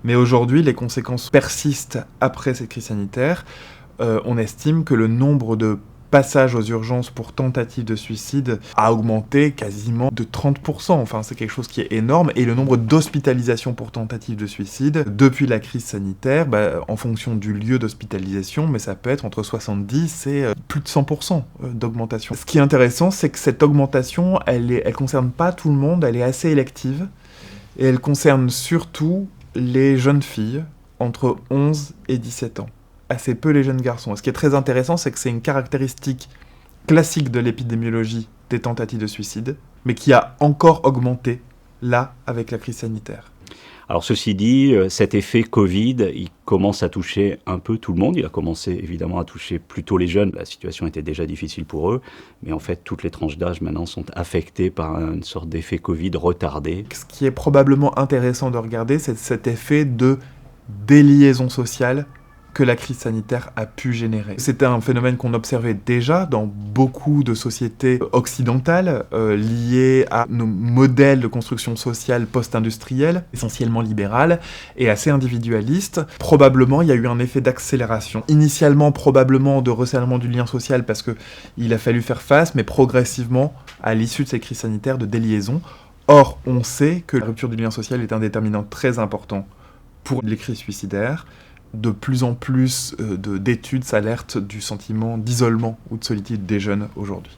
Mais aujourd'hui, les conséquences persistent après cette crise sanitaire. On estime que le nombre de passages aux urgences pour tentative de suicide a augmenté quasiment de 30%. Enfin, c'est quelque chose qui est énorme. Et le nombre d'hospitalisations pour tentative de suicide, depuis la crise sanitaire, en fonction du lieu d'hospitalisation, mais ça peut être entre 70 et plus de 100% d'augmentation. Ce qui est intéressant, c'est que cette augmentation, elle concerne pas tout le monde, elle est assez élective. Et elle concerne surtout les jeunes filles entre 11 et 17 ans. Assez peu les jeunes garçons. Et ce qui est très intéressant, c'est que c'est une caractéristique classique de l'épidémiologie des tentatives de suicide, mais qui a encore augmenté, là, avec la crise sanitaire. Alors ceci dit, cet effet Covid, il commence à toucher un peu tout le monde. Il a commencé évidemment à toucher plutôt les jeunes. La situation était déjà difficile pour eux, mais en fait toutes les tranches d'âge maintenant sont affectées par une sorte d'effet Covid retardé. Ce qui est probablement intéressant de regarder, c'est cet effet de déliaison sociale que la crise sanitaire a pu générer. C'était un phénomène qu'on observait déjà dans beaucoup de sociétés occidentales liées à nos modèles de construction sociale post-industrielle, essentiellement libérales et assez individualistes. Probablement, il y a eu un effet d'accélération. Initialement, probablement de resserrement du lien social parce qu'il a fallu faire face, mais progressivement, à l'issue de ces crises sanitaires, de déliaison. Or, on sait que la rupture du lien social est un déterminant très important pour les crises suicidaires. De plus en plus d'études s'alertent du sentiment d'isolement ou de solitude des jeunes aujourd'hui.